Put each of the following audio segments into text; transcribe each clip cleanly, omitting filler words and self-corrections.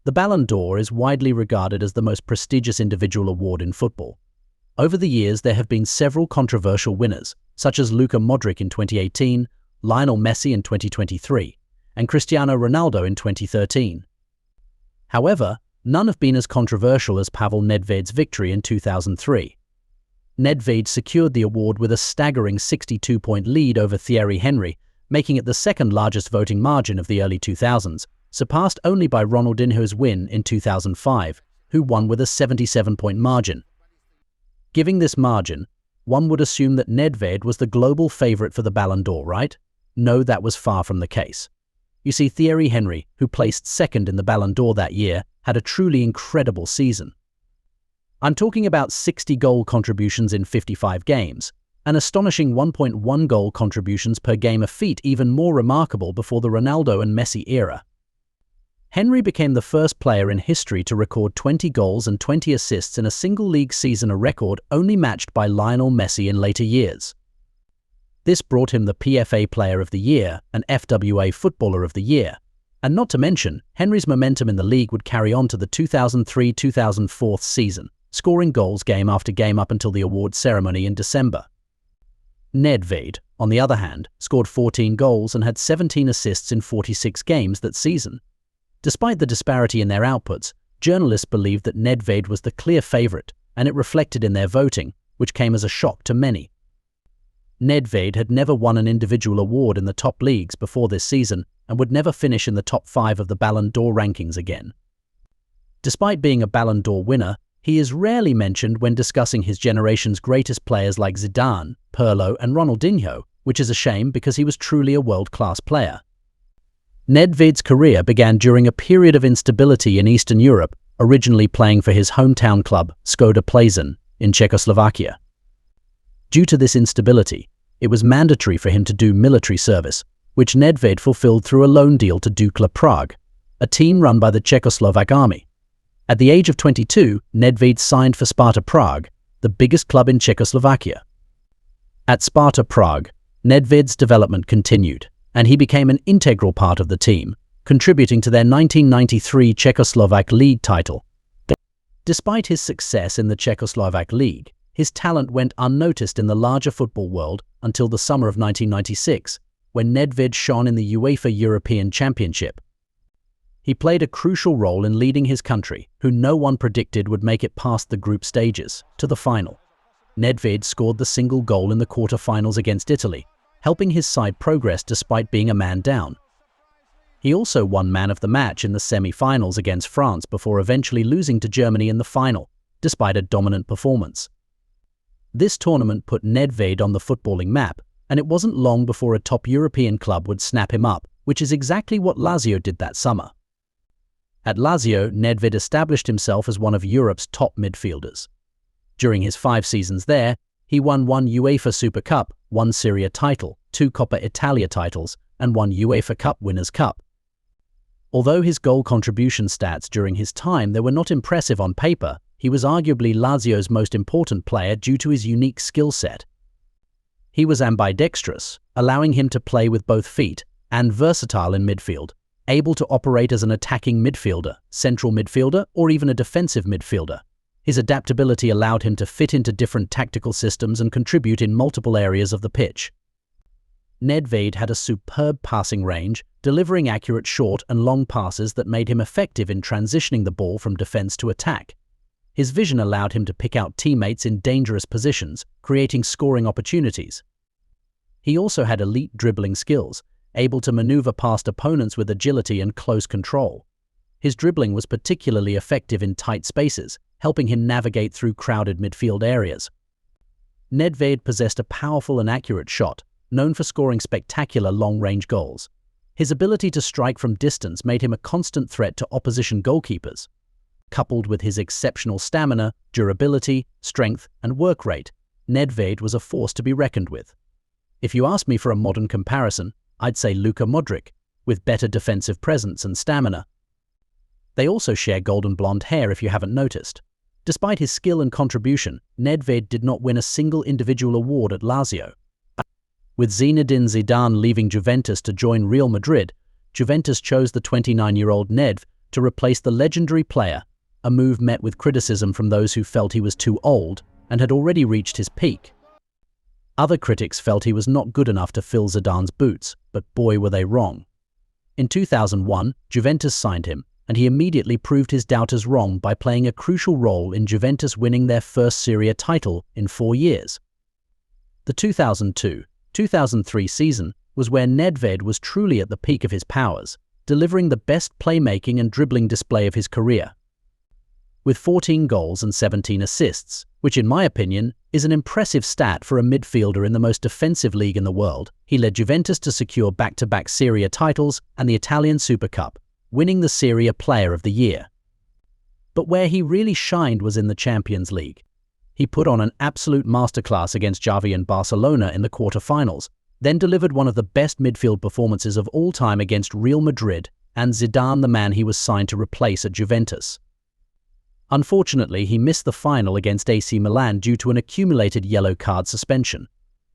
The Ballon d'Or is widely regarded as the most prestigious individual award in football. Over the years, there have been several controversial winners, such as Luka Modric in 2018, Lionel Messi in 2023, and Cristiano Ronaldo in 2013. However, none have been as controversial as Pavel Nedved's victory in 2003. Nedved secured the award with a staggering 62-point lead over Thierry Henry, making it the second largest voting margin of the early 2000s, surpassed only by Ronaldinho's win in 2005, who won with a 77-point margin. Given this margin, one would assume that Nedved was the global favorite for the Ballon d'Or, right? No, that was far from the case. You see, Thierry Henry, who placed second in the Ballon d'Or that year, had a truly incredible season. I'm talking about 60 goal contributions in 55 games, an astonishing 1.1 goal contributions per game, a feat even more remarkable before the Ronaldo and Messi era. Henry became the first player in history to record 20 goals and 20 assists in a single league season, a record only matched by Lionel Messi in later years. This brought him the PFA Player of the Year and FWA Footballer of the Year, and not to mention, Henry's momentum in the league would carry on to the 2003-2004 season, scoring goals game after game up until the award ceremony in December. Nedved, on the other hand, scored 14 goals and had 17 assists in 46 games that season. Despite the disparity in their outputs, journalists believed that Nedved was the clear favorite, and it reflected in their voting, which came as a shock to many. Nedved had never won an individual award in the top leagues before this season and would never finish in the top 5 of the Ballon d'Or rankings again. Despite being a Ballon d'Or winner, he is rarely mentioned when discussing his generation's greatest players like Zidane, Pirlo, and Ronaldinho, which is a shame because he was truly a world-class player. Nedved's career began during a period of instability in Eastern Europe, originally playing for his hometown club, Škoda Plzeň, in Czechoslovakia. Due to this instability, it was mandatory for him to do military service, which Nedved fulfilled through a loan deal to Dukla Prague, a team run by the Czechoslovak army. At the age of 22, Nedved signed for Sparta Prague, the biggest club in Czechoslovakia. At Sparta Prague, Nedved's development continued, and he became an integral part of the team, contributing to their 1993 Czechoslovak League title. Despite his success in the Czechoslovak League, his talent went unnoticed in the larger football world until the summer of 1996, when Nedved shone in the UEFA European Championship. He played a crucial role in leading his country, who no one predicted would make it past the group stages, to the final. Nedved scored the single goal in the quarter-finals against Italy, helping his side progress despite being a man down. He also won Man of the Match in the semi-finals against France before eventually losing to Germany in the final, despite a dominant performance. This tournament put Nedved on the footballing map, and it wasn't long before a top European club would snap him up, which is exactly what Lazio did that summer. At Lazio, Nedved established himself as one of Europe's top midfielders. During his 5 seasons there, he won 1 UEFA Super Cup, 1 Serie A title, 2 Coppa Italia titles, and 1 UEFA Cup Winners' Cup. Although his goal contribution stats during his time there were not impressive on paper, he was arguably Lazio's most important player due to his unique skill set. He was ambidextrous, allowing him to play with both feet, and versatile in midfield, able to operate as an attacking midfielder, central midfielder, or even a defensive midfielder. His adaptability allowed him to fit into different tactical systems and contribute in multiple areas of the pitch. Nedved had a superb passing range, delivering accurate short and long passes that made him effective in transitioning the ball from defense to attack. His vision allowed him to pick out teammates in dangerous positions, creating scoring opportunities. He also had elite dribbling skills, able to maneuver past opponents with agility and close control. His dribbling was particularly effective in tight spaces, helping him navigate through crowded midfield areas. Nedved possessed a powerful and accurate shot, known for scoring spectacular long-range goals. His ability to strike from distance made him a constant threat to opposition goalkeepers. Coupled with his exceptional stamina, durability, strength, and work rate, Nedved was a force to be reckoned with. If you ask me for a modern comparison, I'd say Luka Modric, with better defensive presence and stamina. They also share golden blonde hair if you haven't noticed. Despite his skill and contribution, Nedved did not win a single individual award at Lazio. With Zinedine Zidane leaving Juventus to join Real Madrid, Juventus chose the 29-year-old Nedved to replace the legendary player, a move met with criticism from those who felt he was too old and had already reached his peak. Other critics felt he was not good enough to fill Zidane's boots, but boy were they wrong. In 2001, Juventus signed him, and he immediately proved his doubters wrong by playing a crucial role in Juventus winning their first Serie A title in 4 years. The 2002-2003 season was where Nedved was truly at the peak of his powers, delivering the best playmaking and dribbling display of his career. With 14 goals and 17 assists, which in my opinion is an impressive stat for a midfielder in the most defensive league in the world, he led Juventus to secure back-to-back Serie A titles and the Italian Super Cup, winning the Serie A Player of the Year. But where he really shined was in the Champions League. He put on an absolute masterclass against Xavi and Barcelona in the quarter-finals, then delivered one of the best midfield performances of all time against Real Madrid and Zidane, the man he was signed to replace at Juventus. Unfortunately, he missed the final against AC Milan due to an accumulated yellow card suspension.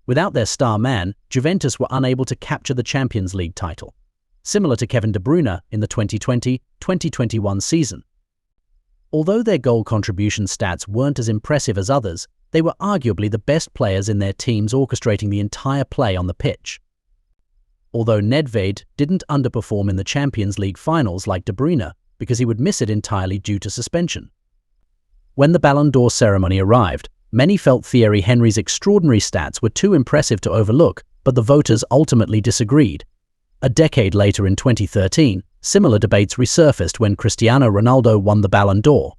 Without their star man, Juventus were unable to capture the Champions League title, similar to Kevin De Bruyne in the 2020-2021 season. Although their goal contribution stats weren't as impressive as others, they were arguably the best players in their teams, orchestrating the entire play on the pitch. Although Nedved didn't underperform in the Champions League finals like De Bruyne, because he would miss it entirely due to suspension. When the Ballon d'Or ceremony arrived, many felt Thierry Henry's extraordinary stats were too impressive to overlook, but the voters ultimately disagreed. A decade later in 2013, similar debates resurfaced when Cristiano Ronaldo won the Ballon d'Or.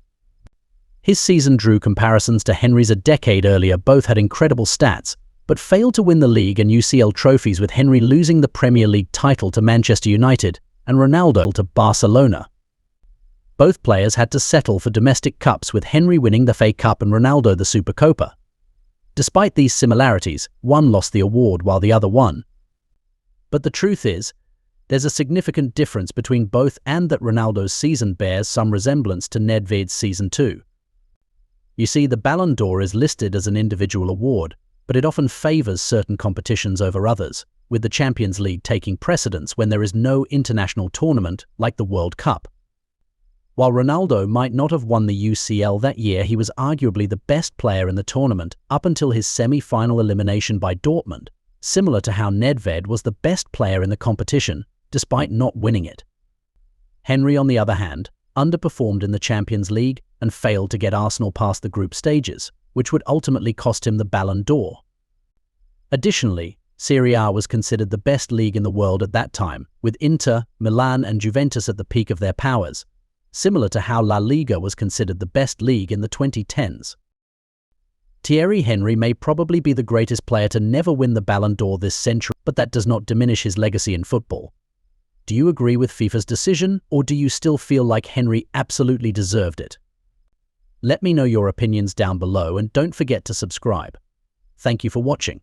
His season drew comparisons to Henry's a decade earlier. Both had incredible stats, but failed to win the league and UCL trophies, with Henry losing the Premier League title to Manchester United and Ronaldo to Barcelona. Both players had to settle for domestic cups, with Henry winning the FA Cup and Ronaldo the Supercopa. Despite these similarities, one lost the award while the other won. But the truth is, there's a significant difference between both, and that Ronaldo's season bears some resemblance to Nedved's season too. You see, the Ballon d'Or is listed as an individual award, but it often favors certain competitions over others, with the Champions League taking precedence when there is no international tournament like the World Cup. While Ronaldo might not have won the UCL that year, he was arguably the best player in the tournament up until his semi-final elimination by Dortmund, similar to how Nedved was the best player in the competition, despite not winning it. Henry, on the other hand, underperformed in the Champions League and failed to get Arsenal past the group stages, which would ultimately cost him the Ballon d'Or. Additionally, Serie A was considered the best league in the world at that time, with Inter, Milan and Juventus at the peak of their powers, similar to how La Liga was considered the best league in the 2010s. Thierry Henry may probably be the greatest player to never win the Ballon d'Or this century, but that does not diminish his legacy in football. Do you agree with FIFA's decision, or do you still feel like Henry absolutely deserved it? Let me know your opinions down below, and don't forget to subscribe. Thank you for watching.